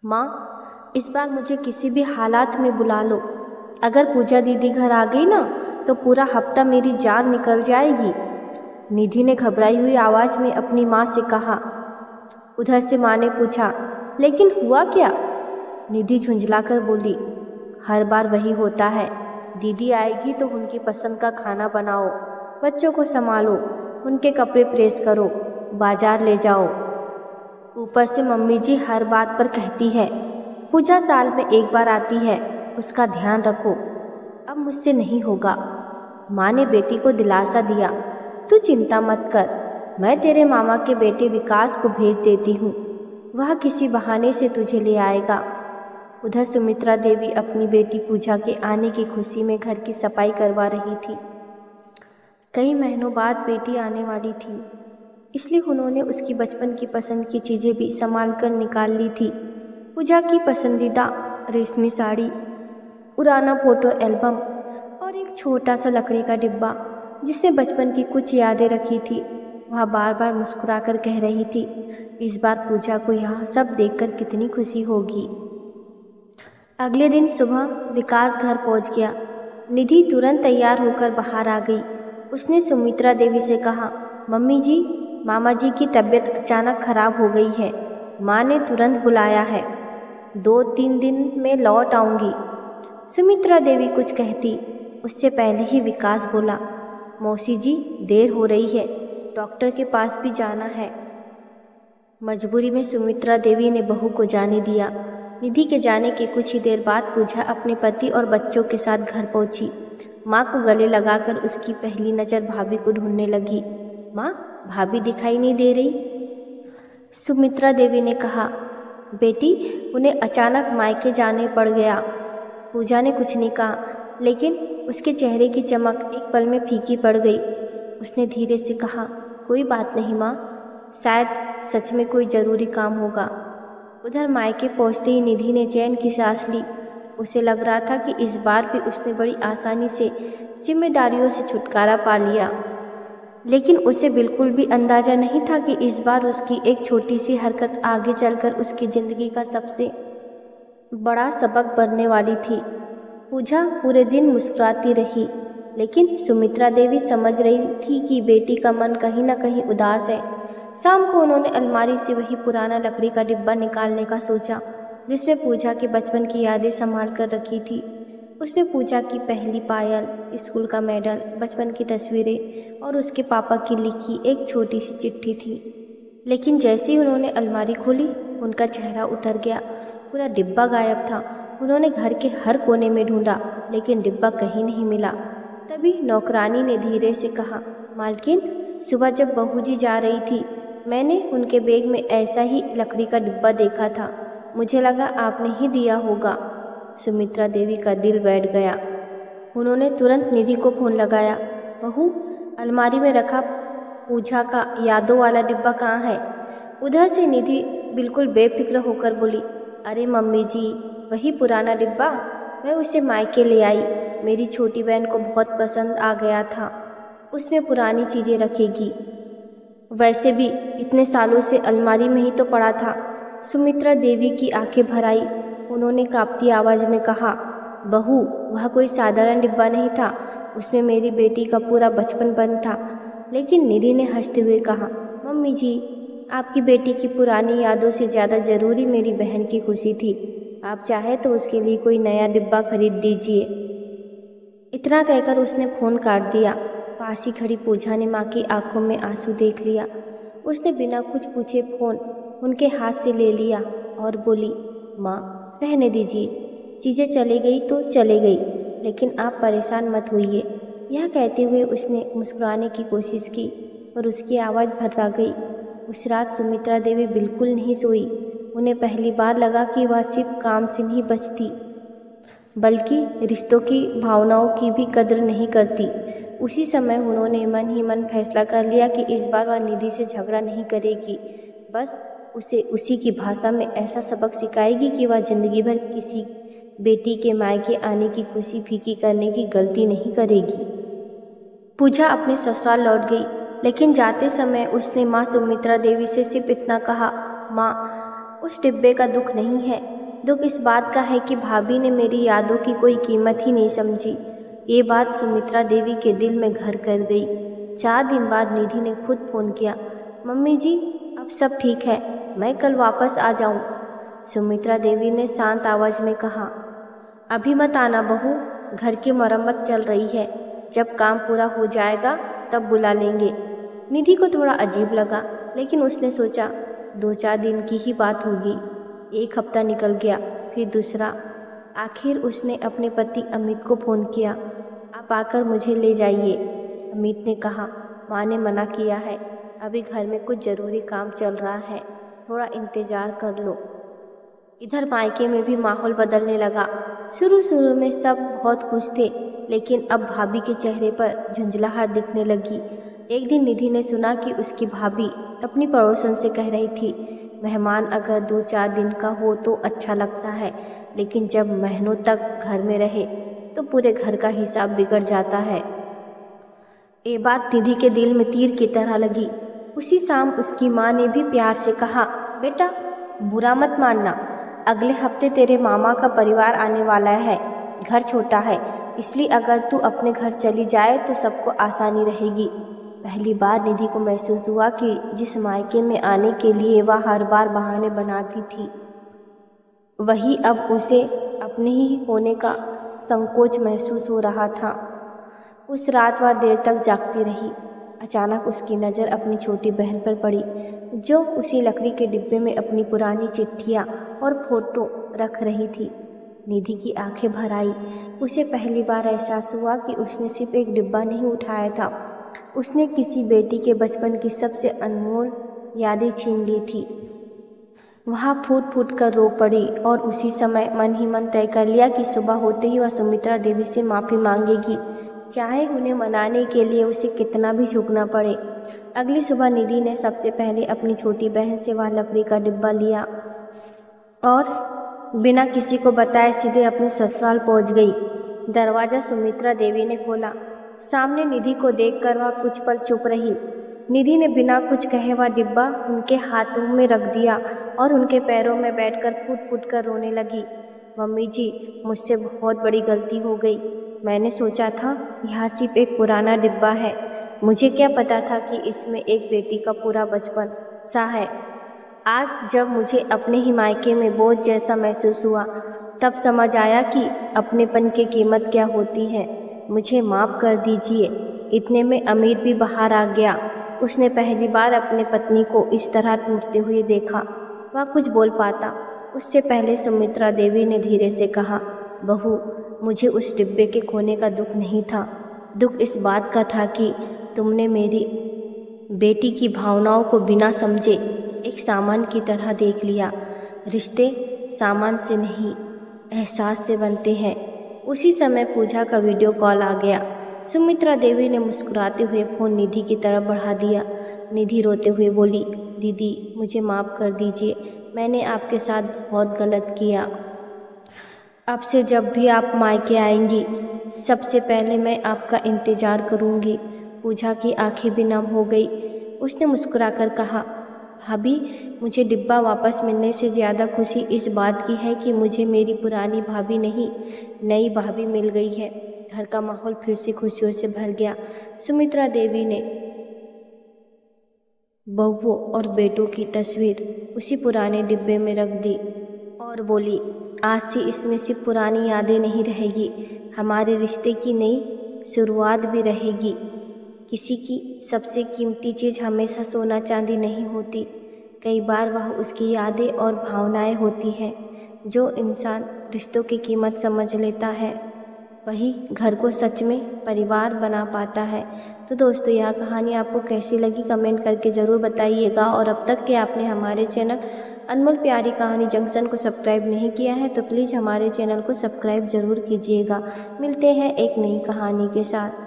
माँ, इस बार मुझे किसी भी हालात में बुला लो। अगर पूजा दीदी घर आ गई ना तो पूरा हफ्ता मेरी जान निकल जाएगी। निधि ने घबराई हुई आवाज़ में अपनी माँ से कहा। उधर से माँ ने पूछा, लेकिन हुआ क्या? निधि झुंझलाकर बोली, हर बार वही होता है। दीदी आएगी तो उनकी पसंद का खाना बनाओ, बच्चों को संभालो, उनके कपड़े प्रेस करो, बाजार ले जाओ। ऊपर से मम्मी जी हर बात पर कहती है, पूजा साल में एक बार आती है, उसका ध्यान रखो। अब मुझसे नहीं होगा। माँ ने बेटी को दिलासा दिया, तू चिंता मत कर, मैं तेरे मामा के बेटे विकास को भेज देती हूँ, वह किसी बहाने से तुझे ले आएगा। उधर सुमित्रा देवी अपनी बेटी पूजा के आने की खुशी में घर की सफाई करवा रही थी। कई महीनों बाद बेटी आने वाली थी, इसलिए उन्होंने उसकी बचपन की पसंद की चीज़ें भी संभाल कर निकाल ली थी। पूजा की पसंदीदा रेशमी साड़ी, पुराना फोटो एल्बम और एक छोटा सा लकड़ी का डिब्बा जिसमें बचपन की कुछ यादें रखी थी। वह बार बार मुस्कुराकर कह रही थी, इस बार पूजा को यहाँ सब देखकर कितनी खुशी होगी। अगले दिन सुबह विकास घर पहुँच गया। निधि तुरंत तैयार होकर बाहर आ गई। उसने सुमित्रा देवी से कहा, मम्मी जी, मामा जी की तबीयत अचानक खराब हो गई है, माँ ने तुरंत बुलाया है, 2-3 दिन में लौट आऊँगी। सुमित्रा देवी कुछ कहती उससे पहले ही विकास बोला, मौसी जी देर हो रही है, डॉक्टर के पास भी जाना है। मजबूरी में सुमित्रा देवी ने बहू को जाने दिया। निधि के जाने के कुछ ही देर बाद पूजा अपने पति और बच्चों के साथ घर पहुंची। माँ को गले लगाकर उसकी पहली नज़र भाभी को ढूंढने लगी। माँ, भाभी दिखाई नहीं दे रही। सुमित्रा देवी ने कहा, बेटी, उन्हें अचानक मायके जाने पड़ गया। पूजा ने कुछ नहीं कहा, लेकिन उसके चेहरे की चमक एक पल में फीकी पड़ गई। उसने धीरे से कहा, कोई बात नहीं माँ, शायद सच में कोई ज़रूरी काम होगा। उधर मायके पहुँचते ही निधि ने चैन की सांस ली। उसे लग रहा था कि इस बार भी उसने बड़ी आसानी से जिम्मेदारियों से छुटकारा पा लिया, लेकिन उसे बिल्कुल भी अंदाज़ा नहीं था कि इस बार उसकी एक छोटी सी हरकत आगे चलकर उसकी ज़िंदगी का सबसे बड़ा सबक बनने वाली थी। पूजा पूरे दिन मुस्कुराती रही, लेकिन सुमित्रा देवी समझ रही थी कि बेटी का मन कहीं ना कहीं उदास है। शाम को उन्होंने अलमारी से वही पुराना लकड़ी का डिब्बा निकालने का सोचा जिसमें पूजा के बचपन की यादें संभाल कर रखी थी। उसमें पूजा की पहली पायल, स्कूल का मेडल, बचपन की तस्वीरें और उसके पापा की लिखी एक छोटी सी चिट्ठी थी। लेकिन जैसे ही उन्होंने अलमारी खोली, उनका चेहरा उतर गया। पूरा डिब्बा गायब था। उन्होंने घर के हर कोने में ढूंढा, लेकिन डिब्बा कहीं नहीं मिला। तभी नौकरानी ने धीरे से कहा, मालकिन, सुबह जब बहू जी जा रही थी, मैंने उनके बैग में ऐसा ही लकड़ी का डिब्बा देखा था, मुझे लगा आपने ही दिया होगा। सुमित्रा देवी का दिल बैठ गया। उन्होंने तुरंत निधि को फ़ोन लगाया, बहू, अलमारी में रखा पूजा का यादों वाला डिब्बा कहाँ है? उधर से निधि बिल्कुल बेफिक्र होकर बोली, अरे मम्मी जी, वही पुराना डिब्बा, मैं उसे मायके ले आई। मेरी छोटी बहन को बहुत पसंद आ गया था, उसमें पुरानी चीज़ें रखेगी। वैसे भी इतने सालों से अलमारी में ही तो पड़ा था। सुमित्रा देवी की आंखें भर आई। उन्होंने कांपती आवाज़ में कहा, बहू, वह कोई साधारण डिब्बा नहीं था, उसमें मेरी बेटी का पूरा बचपन बंद था। लेकिन निधि ने हंसते हुए कहा, मम्मी जी, आपकी बेटी की पुरानी यादों से ज़्यादा ज़रूरी मेरी बहन की खुशी थी। आप चाहे तो उसके लिए कोई नया डिब्बा खरीद दीजिए। इतना कहकर उसने फ़ोन काट दिया। पास ही खड़ी पूजा ने माँ की आंखों में आंसू देख लिया। उसने बिना कुछ पूछे फ़ोन उनके हाथ से ले लिया और बोली, माँ, रहने दीजिए, चीज़ें चली गई तो चले गई, लेकिन आप परेशान मत होइए। यह कहते हुए उसने मुस्कुराने की कोशिश की, पर उसकी आवाज़ भर्रा गई। उस रात सुमित्रा देवी बिल्कुल नहीं सोई। उन्हें पहली बार लगा कि वह सिर्फ काम से नहीं बचती, बल्कि रिश्तों की भावनाओं की भी कद्र नहीं करती। उसी समय उन्होंने मन ही मन फैसला कर लिया कि इस बार वह निधि से झगड़ा नहीं करेगी, बस उसे उसी की भाषा में ऐसा सबक सिखाएगी कि वह जिंदगी भर किसी बेटी के मायके आने की खुशी फीकी करने की गलती नहीं करेगी। पूजा अपने ससुराल लौट गई, लेकिन जाते समय उसने माँ सुमित्रा देवी से सिर्फ इतना कहा, माँ, उस डिब्बे का दुख नहीं है, दुख इस बात का है कि भाभी ने मेरी यादों की कोई कीमत ही नहीं समझी। ये बात सुमित्रा देवी के दिल में घर कर गई। 4 दिन बाद निधि ने खुद फ़ोन किया, मम्मी जी अब सब ठीक है, मैं कल वापस आ जाऊं। सुमित्रा देवी ने शांत आवाज़ में कहा, अभी मत आना बहू, घर की मरम्मत चल रही है, जब काम पूरा हो जाएगा तब बुला लेंगे। निधि को थोड़ा अजीब लगा, लेकिन उसने सोचा 2-4 दिन की ही बात होगी। 1 हफ्ता निकल गया, फिर दूसरा। आखिर उसने अपने पति अमित को फ़ोन किया, आप आकर मुझे ले जाइए। अमित ने कहा, माँ ने मना किया है, अभी घर में कुछ ज़रूरी काम चल रहा है, थोड़ा इंतज़ार कर लो। इधर मायके में भी माहौल बदलने लगा। शुरू में सब बहुत खुश थे, लेकिन अब भाभी के चेहरे पर झुंझलाहट दिखने लगी। एक दिन निधि ने सुना कि उसकी भाभी अपनी पड़ोसन से कह रही थी, मेहमान अगर 2-4 दिन का हो तो अच्छा लगता है, लेकिन जब महीनों तक घर में रहे तो पूरे घर का हिसाब बिगड़ जाता है। ये बात निधि के दिल में तीर की तरह लगी। उसी शाम उसकी माँ ने भी प्यार से कहा, बेटा बुरा मत मानना, अगले हफ्ते तेरे मामा का परिवार आने वाला है, घर छोटा है, इसलिए अगर तू अपने घर चली जाए तो सबको आसानी रहेगी। पहली बार निधि को महसूस हुआ कि जिस मायके में आने के लिए वह हर बार बहाने बनाती थी, वही अब उसे अपने ही होने का संकोच महसूस हो रहा था। उस रात वह देर तक जागती रही। अचानक उसकी नज़र अपनी छोटी बहन पर पड़ी, जो उसी लकड़ी के डिब्बे में अपनी पुरानी चिट्ठियाँ और फोटो रख रही थी। निधि की आंखें भर आई। उसे पहली बार एहसास हुआ कि उसने सिर्फ एक डिब्बा नहीं उठाया था, उसने किसी बेटी के बचपन की सबसे अनमोल यादें छीन ली थी। वहाँ फूट फूट कर रो पड़ी और उसी समय मन ही मन तय कर लिया कि सुबह होते ही वह सुमित्रा देवी से माफ़ी मांगेगी, चाहे उन्हें मनाने के लिए उसे कितना भी झुकना पड़े। अगली सुबह निधि ने सबसे पहले अपनी छोटी बहन से वह लकड़ी का डिब्बा लिया और बिना किसी को बताए सीधे अपने ससुराल पहुंच गई। दरवाज़ा सुमित्रा देवी ने खोला। सामने निधि को देखकर वह कुछ पल चुप रही। निधि ने बिना कुछ कहे वह डिब्बा उनके हाथों में रख दिया और उनके पैरों में बैठकर फूट फूट कर रोने लगी। मम्मी जी, मुझसे बहुत बड़ी गलती हो गई। मैंने सोचा था यह सिर्फ एक पुराना डिब्बा है, मुझे क्या पता था कि इसमें एक बेटी का पूरा बचपन सा है। आज जब मुझे अपने ही मायके में बोझ जैसा महसूस हुआ, तब समझ आया कि अपनेपन की कीमत क्या होती है। मुझे माफ़ कर दीजिए। इतने में अमीर भी बाहर आ गया। उसने पहली बार अपने पत्नी को इस तरह टूटते हुए देखा। वह कुछ बोल पाता उससे पहले सुमित्रा देवी ने धीरे से कहा, बहू, मुझे उस डिब्बे के खोने का दुख नहीं था, दुख इस बात का था कि तुमने मेरी बेटी की भावनाओं को बिना समझे एक सामान की तरह देख लिया। रिश्ते सामान से नहीं, एहसास से बनते हैं। उसी समय पूजा का वीडियो कॉल आ गया। सुमित्रा देवी ने मुस्कुराते हुए फ़ोन निधि की तरफ बढ़ा दिया। निधि रोते हुए बोली, दीदी मुझे माफ़ कर दीजिए, मैंने आपके साथ बहुत गलत किया। अब से जब भी आप मायके आएंगी, सबसे पहले मैं आपका इंतज़ार करूंगी। पूजा की आंखें भी नम हो गई। उसने मुस्कुराकर कहा, भाभी, मुझे डिब्बा वापस मिलने से ज़्यादा खुशी इस बात की है कि मुझे मेरी पुरानी भाभी नहीं, नई भाभी मिल गई है। घर का माहौल फिर से खुशियों से भर गया। सुमित्रा देवी ने बहुओं और बेटों की तस्वीर उसी पुराने डिब्बे में रख दी और बोली, आज से इसमें सिर्फ पुरानी यादें नहीं रहेगी, हमारे रिश्ते की नई शुरुआत भी रहेगी। किसी की सबसे कीमती चीज़ हमेशा सोना चांदी नहीं होती, कई बार वह उसकी यादें और भावनाएं होती हैं। जो इंसान रिश्तों की कीमत समझ लेता है, वही घर को सच में परिवार बना पाता है। तो दोस्तों, यह कहानी आपको कैसी लगी कमेंट करके ज़रूर बताइएगा। और अब तक के आपने हमारे चैनल अनमोल प्यारी कहानी जंक्शन को सब्सक्राइब नहीं किया है तो प्लीज़ हमारे चैनल को सब्सक्राइब ज़रूर कीजिएगा। मिलते हैं एक नई कहानी के साथ।